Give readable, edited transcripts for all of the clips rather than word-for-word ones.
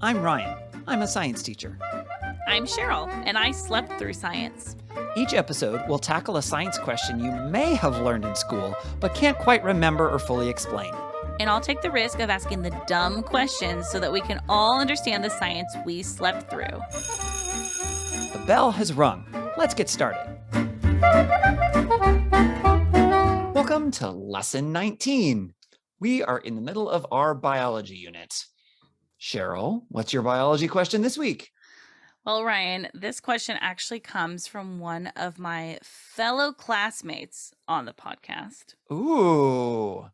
I'm Ryan. I'm a science teacher. I'm Cheryl, and I slept through science. Each episode will tackle a science question you may have learned in school, but can't quite remember or fully explain. And I'll take the risk of asking the dumb questions so that we can all understand the science we slept through. The bell has rung. Let's get started. Welcome to Lesson 19. We are in the middle of our biology unit. Cheryl, what's your biology question this week? Well, Ryan, this question actually comes from one of my fellow classmates on the podcast. Ooh,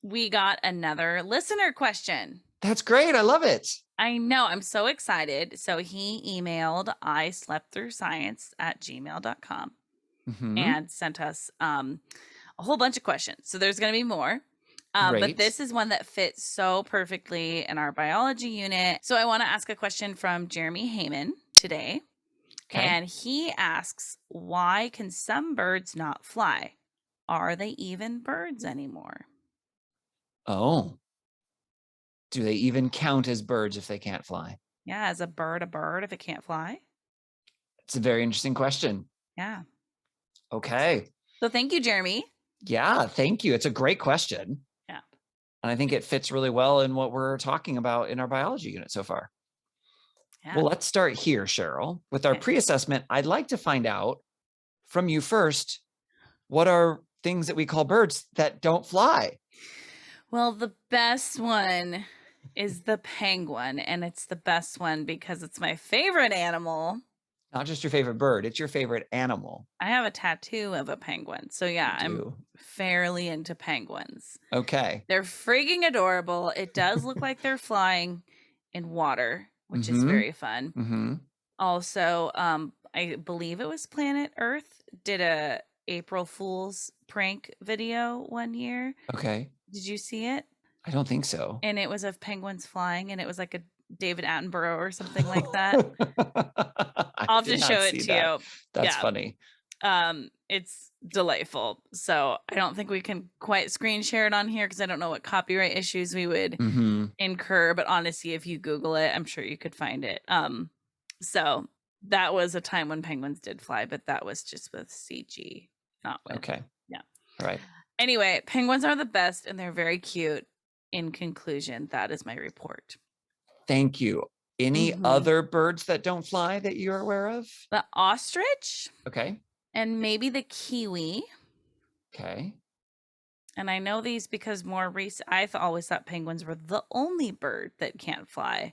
We got another listener question. that's great. I love it. I know. I'm so excited. So he emailed isleptthroughscience@gmail.com and sent us a whole bunch of questions. So there's going to be more. But Great. this is one that fits so perfectly in our biology unit. So I want to ask a question from Jeremy Heyman today. Okay. And he asks, why can some birds not fly? Are they even birds anymore? Oh. Do they even count as birds if they can't fly? Yeah, is a bird if it can't fly? It's a very interesting question. Yeah. Okay. So thank you, Jeremy. Yeah, thank you. It's a great question. Yeah. And I think it fits really well in what we're talking about in our biology unit so far. Yeah. Well, let's start here, Cheryl. With our Okay. pre-assessment, I'd like to find out from you first, what are things that we call birds that don't fly? Well, the best one is the penguin, and it's the best one because it's my favorite animal. Not just your favorite bird, it's your favorite animal. I have a tattoo of a penguin. So yeah, You I'm do. fairly into penguins. Okay. They're freaking adorable. It does look like they're flying in water, which is very fun. Mm-hmm. Also, I believe it was Planet Earth did a April Fool's prank video one year. Okay. Did you see it? I don't think so. And it was of penguins flying, and it was like a David Attenborough or something like that. I'll have to show it to you. That's Yeah. funny. It's delightful. So I don't think we can quite screen share it on here because I don't know what copyright issues we would incur. But honestly, if you Google it, I'm sure you could find it. So that was a time when penguins did fly, but that was just with CG, not with. Okay. Yeah. All right. Anyway, penguins are the best and they're very cute. In conclusion, that is my report. Thank you. Any other birds that don't fly that you're aware of? The ostrich. Okay. And maybe the kiwi. Okay. And I know these because more recent, I always thought penguins were the only bird that can't fly.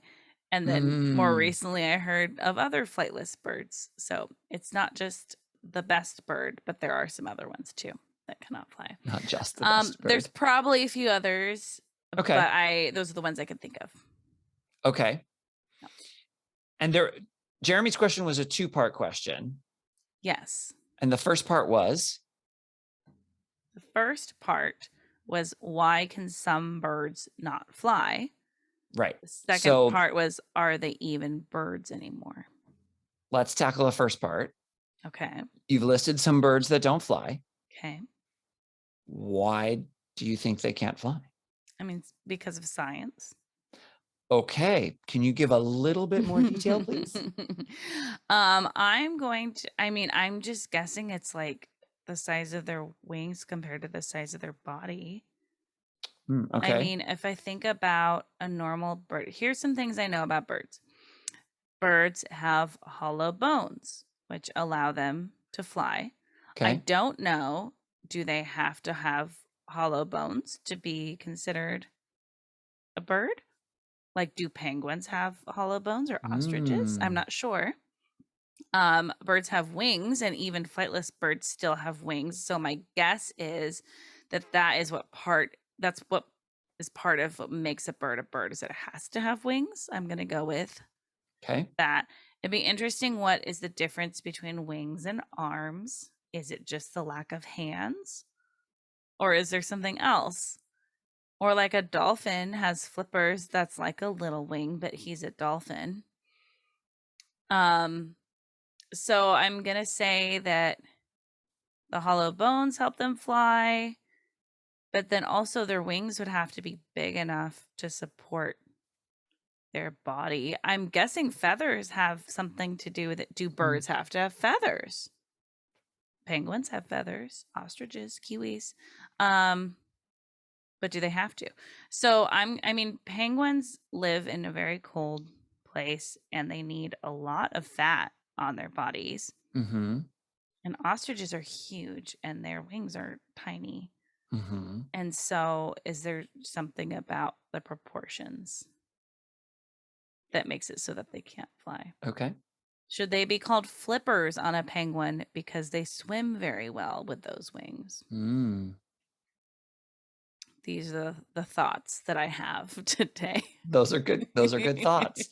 And then more recently, I heard of other flightless birds. So it's not just the best bird, but there are some other ones too that cannot fly. Not just the best bird. There's probably a few others. Okay. But those are the ones I could think of. Okay. Yeah. And Jeremy's question was a two-part question. Yes. And the first part was? The first part was, why can some birds not fly? Right. The second part was, are they even birds anymore? Let's tackle the first part. Okay. You've listed some birds that don't fly. Okay. Why do you think they can't fly? I mean, because of science. Okay. Can you give a little bit more detail, please? I'm just guessing it's like the size of their wings compared to the size of their body. Okay. I mean, if I think about a normal bird, here's some things I know about birds. Birds have hollow bones, which allow them to fly. Okay. I don't know, do they have to have hollow bones to be considered a bird? Like, do penguins have hollow bones or ostriches? I'm not sure. Birds have wings, and even flightless birds still have wings. So my guess is that's what is part of what makes a bird, is that it has to have wings. I'm going to go with that. It'd be interesting. What is the difference between wings and arms? Is it just the lack of hands? Or is there something else? Or like a dolphin has flippers, that's like a little wing, but he's a dolphin. So I'm going to say that the hollow bones help them fly, but then also their wings would have to be big enough to support their body. I'm guessing feathers have something to do with it. Do birds have to have feathers? Penguins have feathers, ostriches, kiwis. But do they have to? So I mean, penguins live in a very cold place and they need a lot of fat on their bodies. Mm-hmm. And ostriches are huge and their wings are tiny. Mm-hmm. And so is there something about the proportions that makes it so that they can't fly? Okay. Should they be called flippers on a penguin because they swim very well with those wings? Mm. These are the thoughts that I have today. Those are good. Those are good thoughts.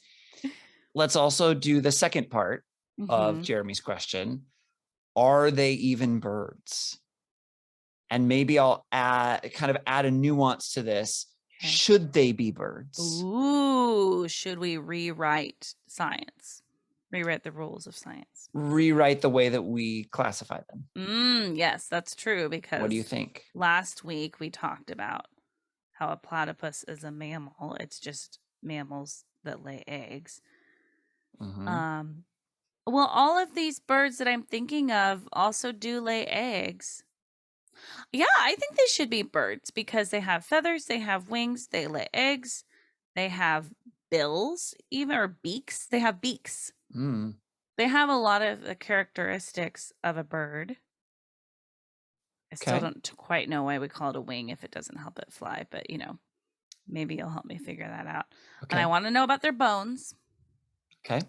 Let's also do the second part of Jeremy's question. Are they even birds? And maybe I'll add a nuance to this. Okay. Should they be birds? Ooh, should we rewrite science? Rewrite the rules of science. Rewrite the way that we classify them. Yes, that's true. Because what do you think? Last week we talked about how a platypus is a mammal. It's just mammals that lay eggs. Well, all of these birds that I'm thinking of also do lay eggs. Yeah, I think they should be birds because they have feathers, they have wings, they lay eggs, they have bills, even, or beaks. They have beaks. They have a lot of the characteristics of a bird. I still don't quite know why we call it a wing if it doesn't help it fly, but maybe you'll help me figure that out. Okay. And I want to know about their bones. Okay.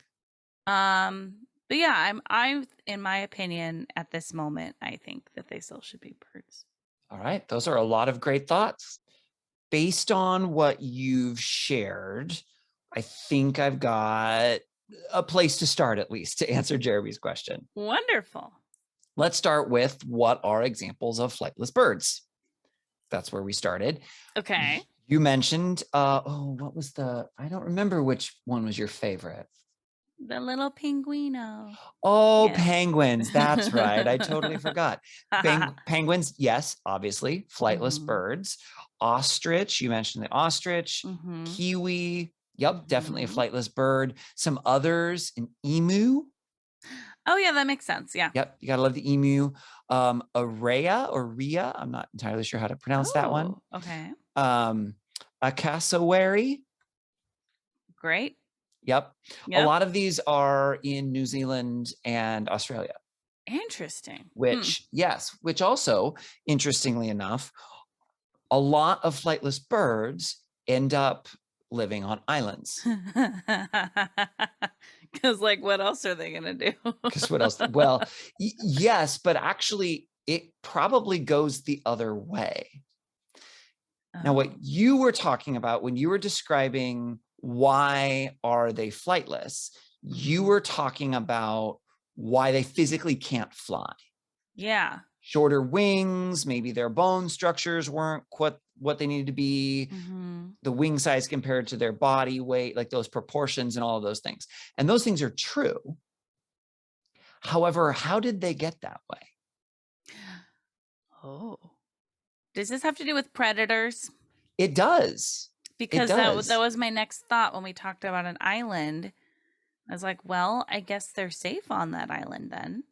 But yeah, I'm in my opinion at this moment, I think that they still should be birds. All right. Those are a lot of great thoughts. Based on what you've shared, I think I've got a place to start, at least, to answer Jeremy's question. Wonderful. Let's start with what are examples of flightless birds. That's where we started. Okay. You mentioned, what was I don't remember which one was your favorite. The little pinguino. Oh, yes. Penguins. That's right. I totally forgot. Penguins, yes, obviously. Flightless birds. Ostrich, you mentioned the ostrich. Kiwi, yep, definitely a flightless bird. Some others, an emu. Oh, yeah, that makes sense. Yeah. Yep, you got to love the emu. A rhea or rhea, I'm not entirely sure how to pronounce that one. Okay. A cassowary. Great. Yep. A lot of these are in New Zealand and Australia. Interesting. Which also, interestingly enough, a lot of flightless birds end up living on islands. Because, what else are they going to do? Because what else? Well, yes, but actually, it probably goes the other way. Now, what you were talking about when you were describing why are they flightless, you were talking about why they physically can't fly. Yeah. Shorter wings, maybe their bone structures weren't what they needed to be, the wing size compared to their body weight, like those proportions and all of those things. And those things are true. However, how did they get that way? Oh. Does this have to do with predators? It does. Because that was my next thought when we talked about an island. I was like, well, I guess they're safe on that island then.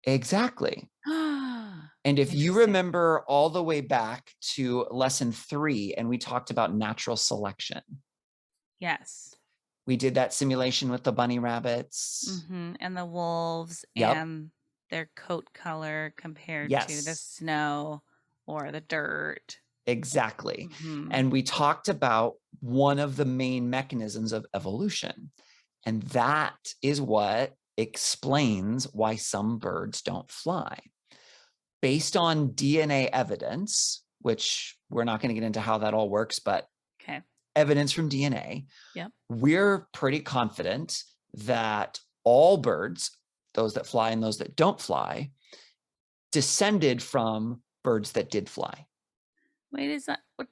Exactly. And if you remember all the way back to lesson 3, and we talked about natural selection. Yes. We did that simulation with the bunny rabbits. And the wolves and their coat color compared to the snow or the dirt. Exactly. And we talked about one of the main mechanisms of evolution. And that is what explains why some birds don't fly. Based on DNA evidence, which we're not going to get into how that all works, but evidence from DNA, we're pretty confident that all birds, those that fly and those that don't fly, descended from birds that did fly. Wait, is that what?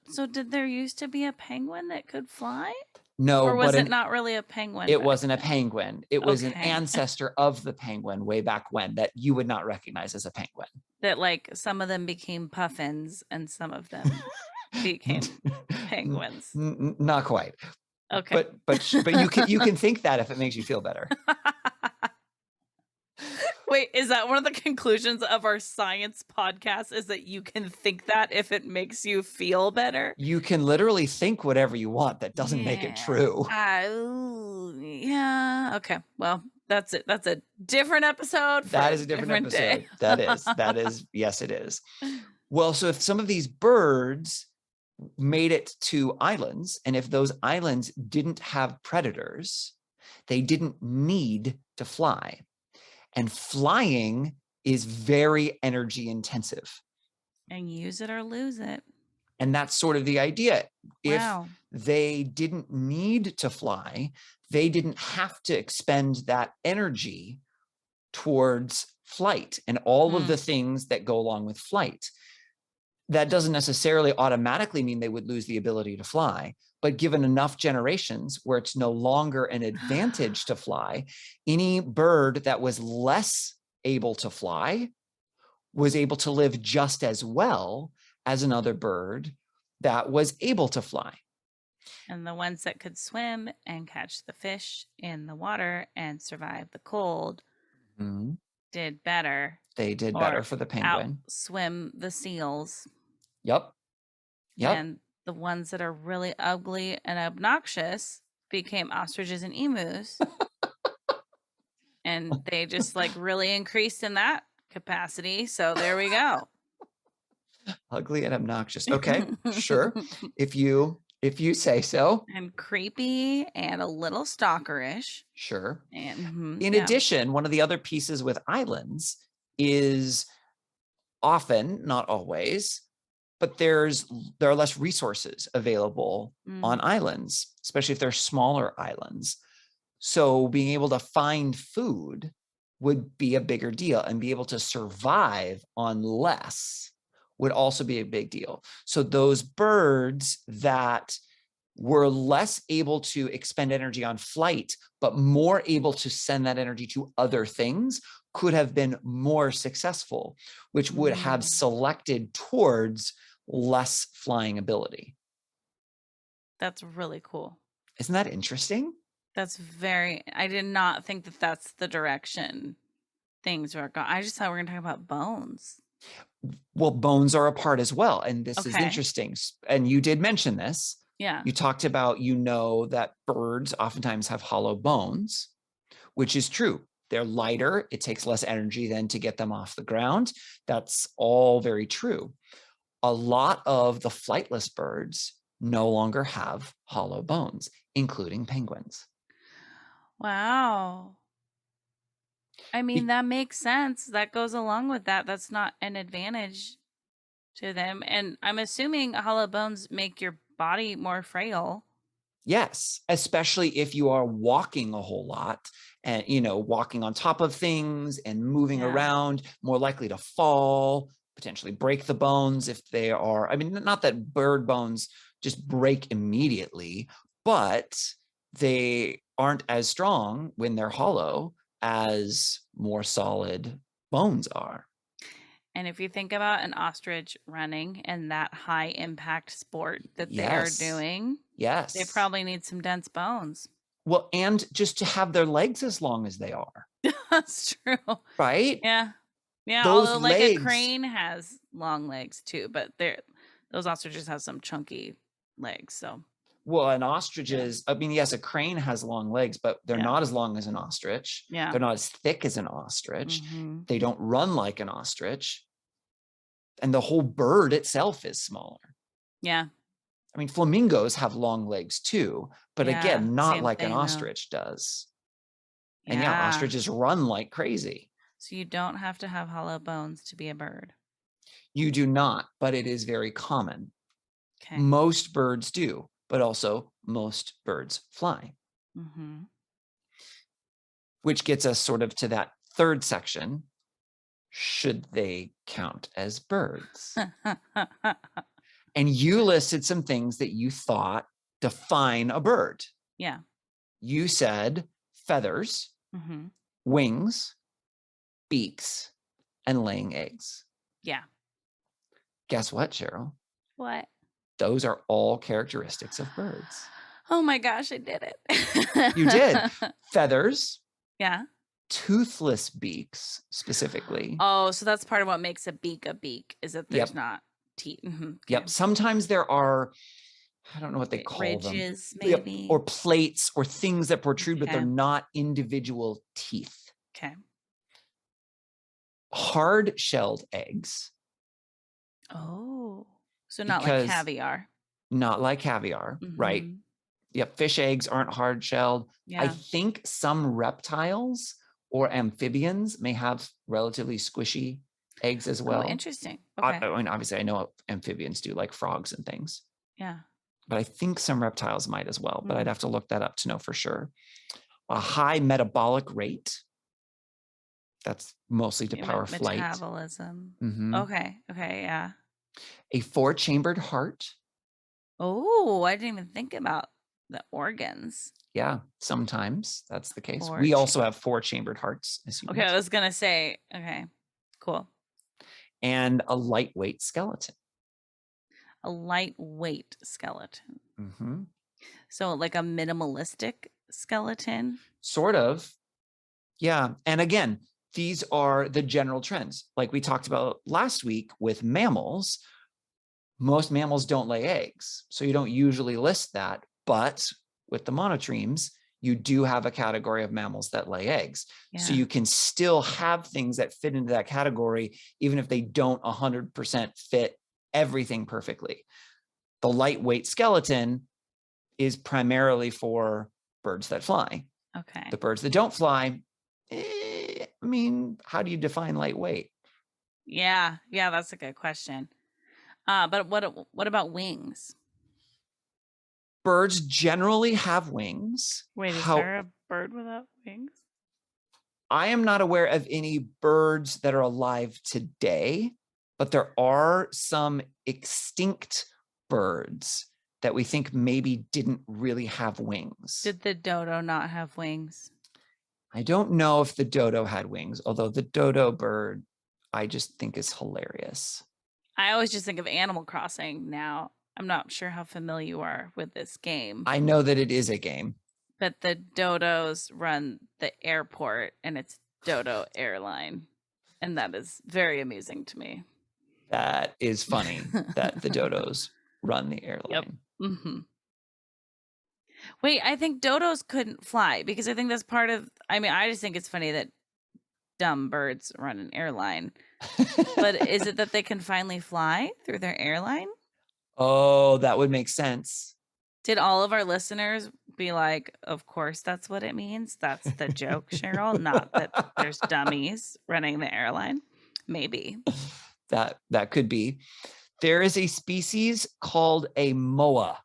So did there used to be a penguin that could fly? No, or was it not really a penguin? It wasn't a penguin. It was an ancestor of the penguin way back when that you would not recognize as a penguin. That some of them became puffins and some of them became penguins. Not quite. Okay. But you can think that if it makes you feel better. Wait, is that one of the conclusions of our science podcast, is that you can think that if it makes you feel better? You can literally think whatever you want. That doesn't make it Yeah. true. Ooh, yeah. Okay. Well, that's it. That's a different episode for That a is a different different day. episode. That is, yes, it is. Well, so if some of these birds made it to islands, and if those islands didn't have predators, they didn't need to fly. And flying is very energy intensive. And use it or lose it. And that's sort of the idea. If Wow. they didn't need to fly, they didn't have to expend that energy towards flight and all of the things that go along with flight. That doesn't necessarily automatically mean they would lose the ability to fly, but given enough generations where it's no longer an advantage to fly, any bird that was less able to fly was able to live just as well as another bird that was able to fly. And the ones that could swim and catch the fish in the water and survive the cold did better. They did better for the penguin. Outswim the seals. Yep. And the ones that are really ugly and obnoxious became ostriches and emus. And they just like really increased in that capacity. So there we go. Ugly and obnoxious. Okay, sure. If you say so. And creepy and a little stalkerish. Sure. And in addition, one of the other pieces with islands is often, not always, but there are less resources available on islands, especially if they're smaller islands. So being able to find food would be a bigger deal, and be able to survive on less would also be a big deal. So those birds that were less able to expend energy on flight, but more able to send that energy to other things, could have been more successful, which would have selected towards less flying ability. That's really cool. Isn't that interesting? I did not think that that's the direction things were going. I just thought we were going to talk about bones. Well, bones are a part as well. And this is interesting. And you did mention this. Yeah. You talked about, that birds oftentimes have hollow bones, which is true. They're lighter. It takes less energy then to get them off the ground. That's all very true. A lot of the flightless birds no longer have hollow bones, including penguins. Wow. I mean, that makes sense. That goes along with that. That's not an advantage to them. And I'm assuming hollow bones make your body more frail. Yes, especially if you are walking a whole lot and, walking on top of things and moving around, more likely to fall, potentially break the bones if they are, not that bird bones just break immediately, but they aren't as strong when they're hollow as more solid bones are. And if you think about an ostrich running and that high impact sport that they are doing, they probably need some dense bones. Well, and just to have their legs as long as they are. That's true. Right? Yeah. Yeah. Those although legs, a crane has long legs too, but those ostriches have some chunky legs. So. Well, and ostriches, yes, a crane has long legs, but they're not as long as an ostrich. Yeah. They're not as thick as an ostrich. They don't run like an ostrich. And the whole bird itself is smaller. Yeah. Flamingos have long legs too, but again, not like an ostrich does. And ostriches run like crazy. So you don't have to have hollow bones to be a bird. You do not, but it is very common. Okay. Most birds do, but also most birds fly. Which gets us sort of to that third section. Should they count as birds? And you listed some things that you thought define a bird. Yeah. You said feathers, wings, beaks, and laying eggs. Yeah. Guess what, Cheryl? What? Those are all characteristics of birds. Oh my gosh, I did it. You did. Feathers, Yeah. toothless beaks specifically. Oh, so that's part of what makes a beak, is that there's Yep. not teeth. Okay. Yep. Sometimes there are, I don't know what they Like call them. ridges, Yep. maybe. Or plates or things that protrude, but they're Okay. not individual teeth. Okay. Hard-shelled eggs, Oh, so not like because caviar. not like caviar, right? Mm-hmm. Yep. Fish eggs aren't hard-shelled. I Yeah. think some reptiles or amphibians may have relatively squishy eggs as Oh, well. interesting. I Okay. mean, obviously, I know amphibians do, like frogs and things, Yeah. but I think some reptiles might as well. But I'd Mm. have to look that up to know for sure. A high metabolic rate. That's mostly to power flight. Metabolism. Mhm. Okay. Okay. Yeah. A four-chambered heart. Oh, I didn't even think about the organs. Yeah, sometimes that's the case. Four. We also have four-chambered hearts, as you Okay, I mentioned. was gonna say. Okay. Cool. And a lightweight skeleton. A lightweight skeleton. Mhm. So like a minimalistic skeleton. Sort of. Yeah. And again, these are the general trends. Like we talked about last week with mammals, most mammals don't lay eggs. So you don't usually list that. But with the monotremes, you do have a category of mammals that lay eggs. So Yeah. you can still have things that fit into that category, even if they don't 100% fit everything perfectly. The lightweight skeleton is primarily for birds that fly. Okay. The birds that don't fly, I mean, how do you define lightweight? Yeah. Yeah, that's a good question. But what about wings? Birds generally have wings. Wait, is How there a bird without wings? I am not aware of any birds that are alive today, but there are some extinct birds that we think maybe didn't really have wings. Did the dodo not have wings? I don't know if the dodo had wings, although the dodo bird I just think is hilarious. I always just think of Animal Crossing now. I'm not sure how familiar you are with this game, I know that it is a game. but the dodos run the airport and it's Dodo Airline. And that is very amusing to me. That is funny that the dodos run the airline. Mm-hmm. Wait, I think dodos couldn't fly because I think that's part of. I mean, I just think it's funny that dumb birds run an airline. But is it that they can finally fly through their airline? Oh, that would make sense. Did all of our listeners be like, of course that's what it means? That's the joke, Cheryl, not that there's dummies running the airline? Maybe. That could be. There is a species called a moa,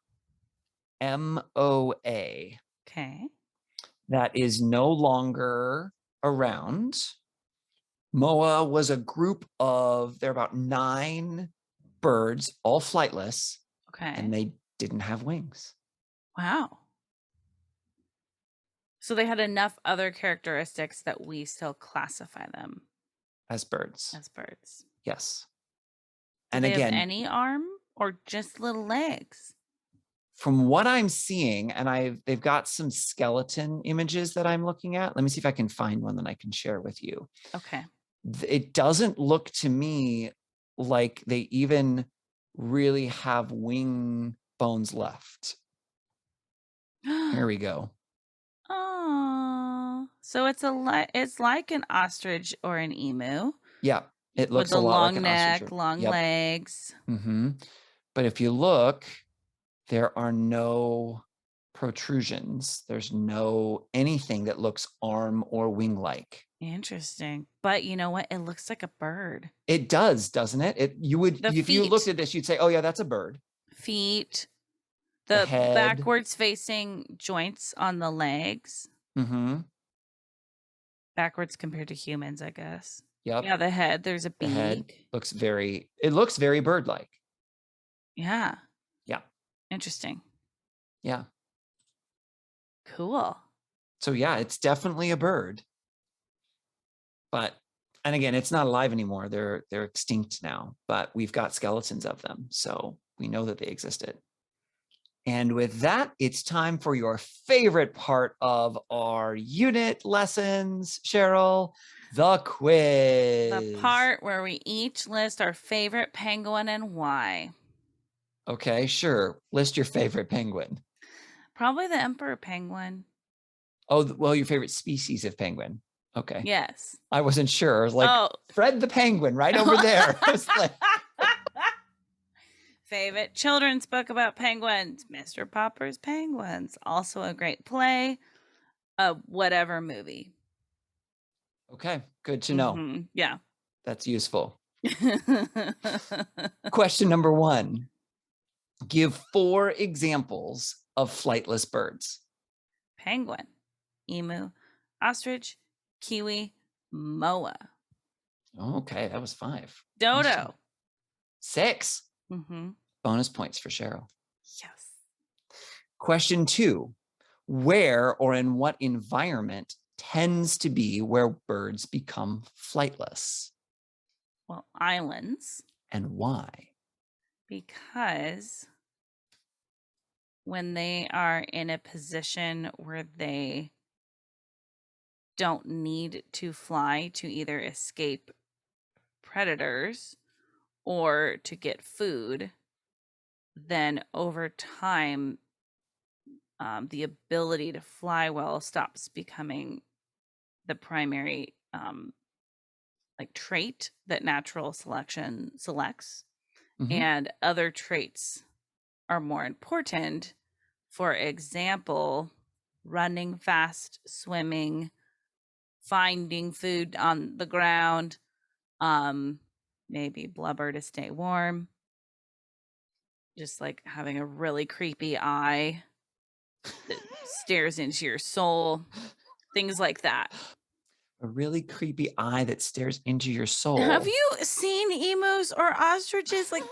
MOA, Okay. that is no longer around. Moa was a group of, there are about 9 birds, all flightless, Okay. and they didn't have wings. Wow. So they had enough other characteristics that we still classify them As birds. as birds. Yes. Do And they again, have any arm or just little legs? from what I'm seeing, and they've got some skeleton images that I'm looking at. Let me see if I can find one that I can share with you. Okay. It doesn't look to me like they even really have wing bones left. Here we go. Oh, so it's it's like an ostrich or an emu. Yeah, it with looks a the lot like long an ostrich. neck, long Yep. legs. But if you look, there are no protrusions. There's no anything that looks arm or wing-like. Interesting. But you know what? It looks like a bird. It does, doesn't it? If you looked at this, you'd say, "Oh yeah, that's a bird." Feet, The the head. backwards facing joints on the legs. Mm-hmm. Backwards compared to humans, I guess. Yep. Yeah, the head. There's a The head beak. looks very bird-like. Yeah. Yeah. Interesting. Yeah. Cool. So yeah, it's definitely a bird. And again, it's not alive anymore. They're extinct now, but we've got skeletons of them. So we know that they existed. And with that, it's time for your favorite part of our unit lessons, Cheryl, the quiz. The part where we each list our favorite penguin and why. Okay, sure. List your favorite penguin. Probably the emperor penguin. Oh, well, your favorite species of penguin. Okay. Yes. I wasn't sure. I was like, Fred the penguin right over there. I was like, favorite children's book about penguins, Mr. Popper's Penguins. Also a great play. Whatever movie. okay, good to know. Yeah. That's useful. Question number 1. Give 4 examples of flightless birds. Penguin, emu, ostrich, kiwi, moa. Okay, that was 5. Dodo. Nice 6. Bonus points for Cheryl. Yes. Question 2. Where or in what environment tends to be where birds become flightless? Well, islands. And why? Because when they are in a position where they don't need to fly to either escape predators or to get food, then over time, the ability to fly well stops becoming the primary trait that natural selection selects, and other traits are more important. For example, running fast, swimming, finding food on the ground, maybe blubber to stay warm, just like having a really creepy eye that stares into your soul, things like that. A really creepy eye that stares into your soul. Have you seen emus or ostriches? Like,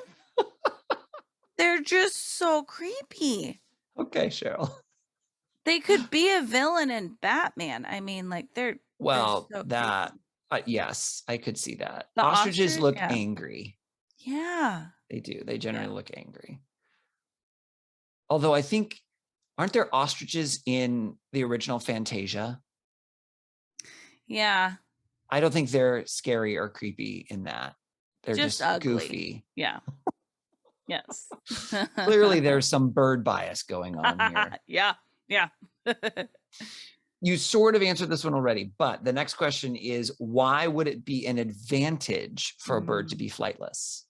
they're just so creepy. Okay, Cheryl. They could be a villain in Batman. I mean, like, they're so that yes, I could see that. the Ostriches look yeah. angry. Yeah. They do. They generally look angry. Although I think, aren't there ostriches in the original Fantasia? Yeah. I don't think they're scary or creepy in that. They're just ugly. Goofy. Yeah. Yes. Clearly, there's some bird bias going on here. Yeah. Yeah. You sort of answered this one already, but the next question is, why would it be an advantage for a bird to be flightless?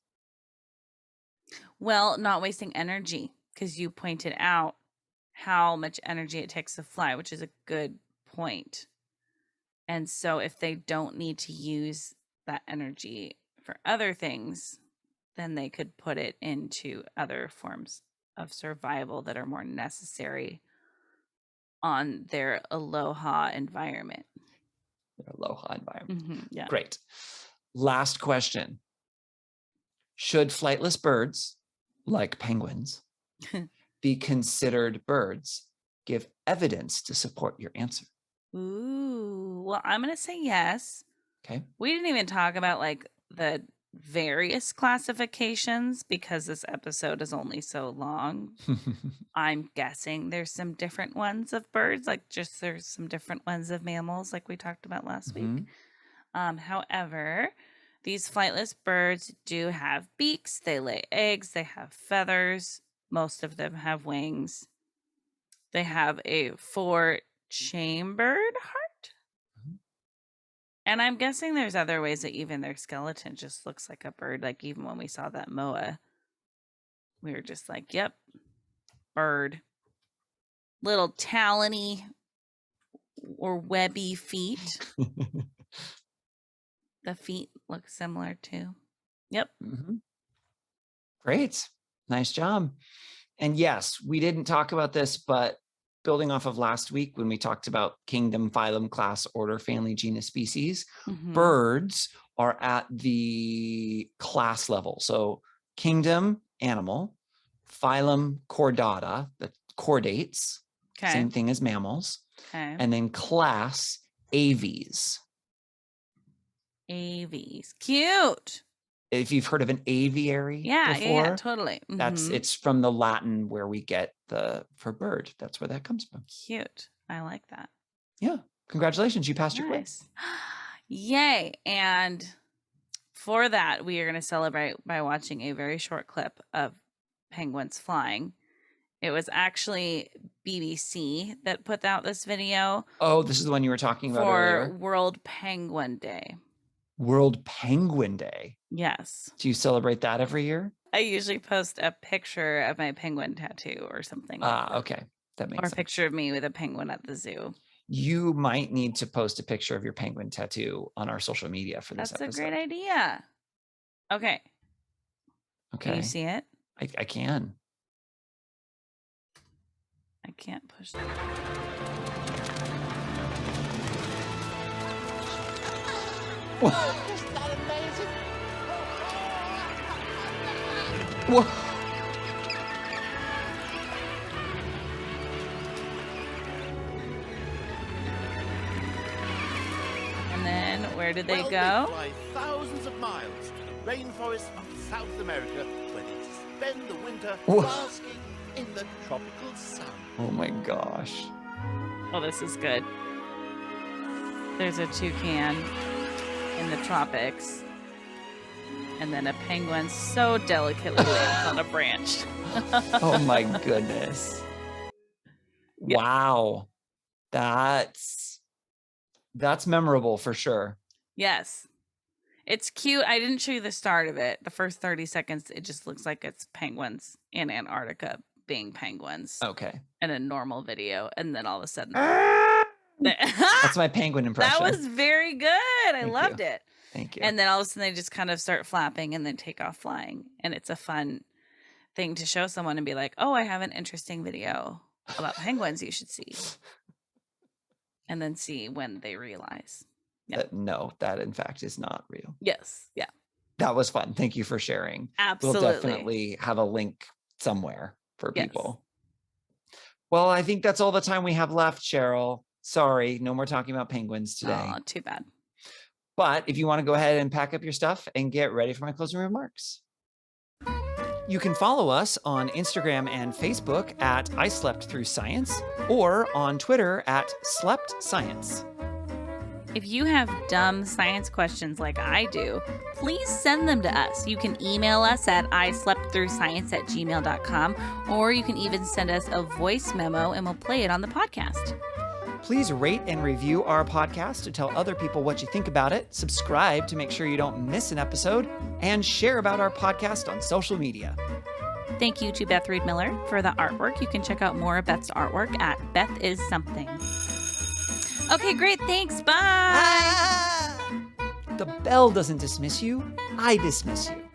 Well, not wasting energy, because you pointed out how much energy it takes to fly, which is a good point. And so if they don't need to use that energy for other things, then they could put it into other forms of survival that are more necessary on their aloha environment. Their aloha environment. Yeah. Great. Last question. Should flightless birds, like penguins, be considered birds? Give evidence to support your answer. Ooh, well, I'm going to say yes. Okay. We didn't even talk about like the various classifications because this episode is only so long. I'm guessing there's some different ones of birds, like just there's some different ones of mammals, like we talked about last week. However, these flightless birds do have beaks, they lay eggs, they have feathers, most of them have wings. They have a 4-chambered heart. And I'm guessing there's other ways that even their skeleton just looks like a bird. Like even when we saw that moa, we were just like, yep, bird. Little talony or webby feet. The feet look similar too. Yep. Great. Nice job. And yes, we didn't talk about this, but building off of last week when we talked about kingdom, phylum, class, order, family, genus, species, birds are at the class level. So kingdom, animal, phylum, chordata, the chordates, same thing as mammals, and then class, aves. Aves. Cute. if you've heard of an aviary before. Yeah, totally. It's from the Latin where we get for bird. That's where that comes from. Cute. I like that. Yeah. Congratulations. You passed your quiz. Yay. And for that, we are going to celebrate by watching a very short clip of penguins flying. It was actually BBC that put out this video. Oh, this is the one you were talking about earlier? For World Penguin Day. World Penguin Day? Yes. Do you celebrate that every year? I usually post a picture of my penguin tattoo or something. Okay. That makes sense. Or a picture of me with a penguin at the zoo. You might need to post a picture of your penguin tattoo on our social media for this episode. That's a great idea. Okay. Can you see it? I can. I can't push it. Isn't that amazing? Whoa. And then where did they go? They fly thousands of miles to the rainforests of South America where they spend the winter basking in the tropical sun. Oh my gosh. Oh, this is good. There's a toucan in the tropics. And then a penguin so delicately lands on a branch. Oh my goodness. Yep. Wow. That's memorable for sure. Yes. It's cute. I didn't show you the start of it. The first 30 seconds, it just looks like it's penguins in Antarctica being penguins. Okay. In a normal video. And then all of a sudden. That's my penguin impression. That was very good. I loved it. Thank you. And then all of a sudden they just kind of start flapping and then take off flying. And it's a fun thing to show someone and be like, oh, I have an interesting video about penguins you should see. And then see when they realize. That that in fact is not real. Yes. Yeah. That was fun. Thank you for sharing. Absolutely. We'll definitely have a link somewhere for people. Well, I think that's all the time we have left, Cheryl. Sorry, no more talking about penguins today. Oh, too bad. But if you want to go ahead and pack up your stuff and get ready for my closing remarks. You can follow us on Instagram and Facebook at I Slept Through Science or on Twitter at Slept Science. If you have dumb science questions like I do, please send them to us. You can email us at isleptthroughscience@gmail.com, or you can even send us a voice memo and we'll play it on the podcast. Please rate and review our podcast to tell other people what you think about it, subscribe to make sure you don't miss an episode, and share about our podcast on social media. Thank you to Beth Reed Miller for the artwork. You can check out more of Beth's artwork at Beth Is Something. Okay, great. Thanks. Bye. The bell doesn't dismiss you. I dismiss you.